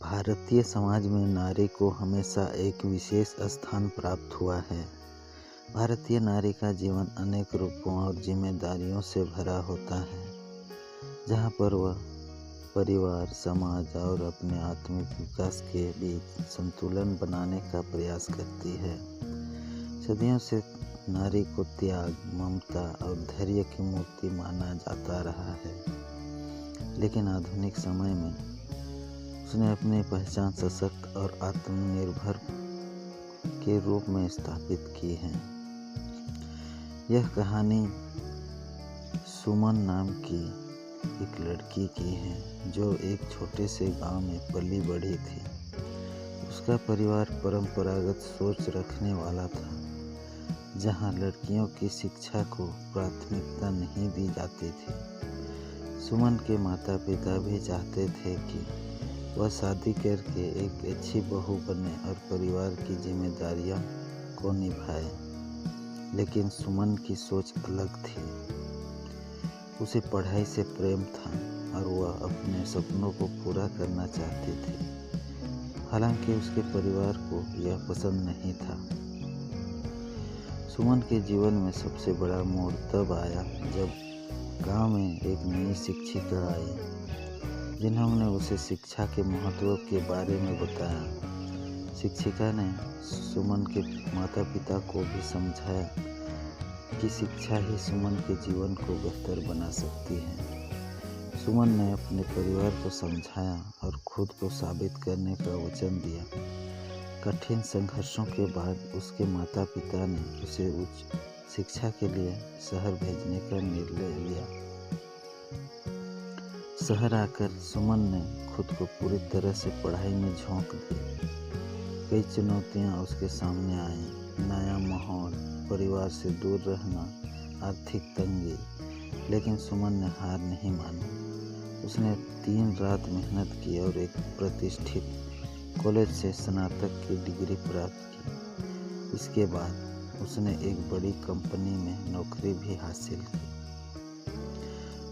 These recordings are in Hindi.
भारतीय समाज में नारी को हमेशा एक विशेष स्थान प्राप्त हुआ है। भारतीय नारी का जीवन अनेक रूपों और जिम्मेदारियों से भरा होता है, जहाँ पर वह परिवार, समाज और अपने आत्मिक विकास के बीच संतुलन बनाने का प्रयास करती है। सदियों से नारी को त्याग, ममता और धैर्य की मूर्ति माना जाता रहा है, लेकिन आधुनिक समय में उसने अपनी पहचान सशक्त और आत्मनिर्भर के रूप में स्थापित की है। यह कहानी सुमन नाम की एक लड़की की है, जो एक छोटे से गांव में पली बढ़ी थी। उसका परिवार परंपरागत सोच रखने वाला था, जहां लड़कियों की शिक्षा को प्राथमिकता नहीं दी जाती थी। सुमन के माता पिता भी चाहते थे कि वह शादी करके एक अच्छी बहू बने और परिवार की जिम्मेदारियों को निभाए, लेकिन सुमन की सोच अलग थी। उसे पढ़ाई से प्रेम था और वह अपने सपनों को पूरा करना चाहती थी। हालांकि उसके परिवार को यह पसंद नहीं था। सुमन के जीवन में सबसे बड़ा मोड़ तब आया जब गांव में एक नई शिक्षिका आई, जिन्होंने उसे शिक्षा के महत्व के बारे में बताया। शिक्षिका ने सुमन के माता पिता को भी समझाया कि शिक्षा ही सुमन के जीवन को बेहतर बना सकती है। सुमन ने अपने परिवार को समझाया और खुद को साबित करने का वचन दिया। कठिन संघर्षों के बाद उसके माता पिता ने उसे उच्च शिक्षा के लिए शहर भेजने का निर्णय लिया। शहर आकर सुमन ने खुद को पूरी तरह से पढ़ाई में झोंक दी। कई चुनौतियां उसके सामने आईं, नया माहौल, परिवार से दूर रहना, आर्थिक तंगी, लेकिन सुमन ने हार नहीं मानी। उसने दिन रात मेहनत की और एक प्रतिष्ठित कॉलेज से स्नातक की डिग्री प्राप्त की। इसके बाद उसने एक बड़ी कंपनी में नौकरी भी हासिल की।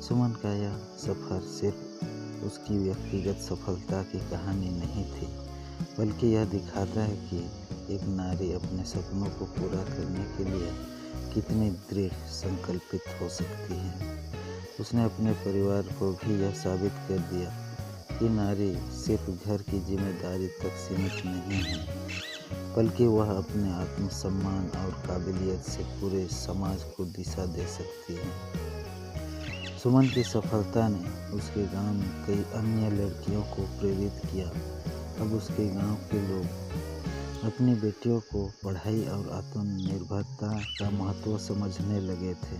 सुमन का यह सफ़र सिर्फ उसकी व्यक्तिगत सफलता की कहानी नहीं थी, बल्कि यह दिखाता है कि एक नारी अपने सपनों को पूरा करने के लिए कितनी दृढ़ संकल्पित हो सकती है। उसने अपने परिवार को भी यह साबित कर दिया कि नारी सिर्फ घर की जिम्मेदारी तक सीमित नहीं है, बल्कि वह अपने आत्मसम्मान और काबिलियत से पूरे समाज को दिशा दे सकती है। सुमन की सफलता ने उसके गांव में कई अन्य लड़कियों को प्रेरित किया। अब उसके गांव के लोग अपनी बेटियों को पढ़ाई और आत्मनिर्भरता का महत्व समझने लगे थे।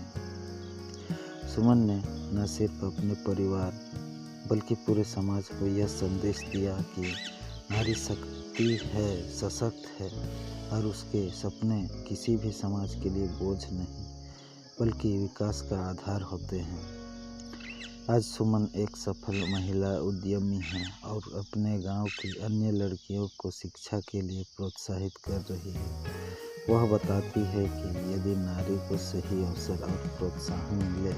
सुमन ने न सिर्फ अपने परिवार बल्कि पूरे समाज को यह संदेश दिया कि नारी शक्ति है, सशक्त है और उसके सपने किसी भी समाज के लिए बोझ नहीं, बल्कि विकास का आधार होते हैं। आज सुमन एक सफल महिला उद्यमी है और अपने गांव की अन्य लड़कियों को शिक्षा के लिए प्रोत्साहित कर रही है। वह बताती है कि यदि नारी को सही अवसर और प्रोत्साहन मिले,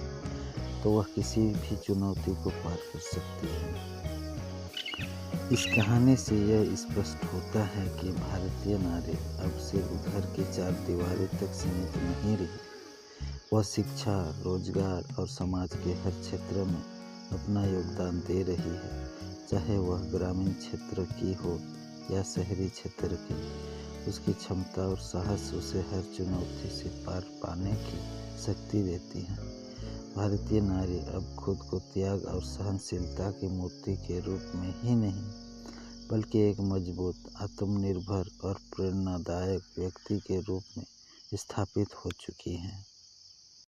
तो वह किसी भी चुनौती को पार कर सकती है। इस कहानी से यह स्पष्ट होता है कि भारतीय नारी अब सिर्फ घर की चार दीवारी तक सीमित नहीं रही। वह शिक्षा, रोजगार और समाज के हर क्षेत्र में अपना योगदान दे रही है, चाहे वह ग्रामीण क्षेत्र की हो या शहरी क्षेत्र की। उसकी क्षमता और साहस उसे हर चुनौती से पार पाने की शक्ति देती है। भारतीय नारी अब खुद को त्याग और सहनशीलता की मूर्ति के रूप में ही नहीं, बल्कि एक मजबूत, आत्मनिर्भर और प्रेरणादायक व्यक्ति के रूप में स्थापित हो चुकी है।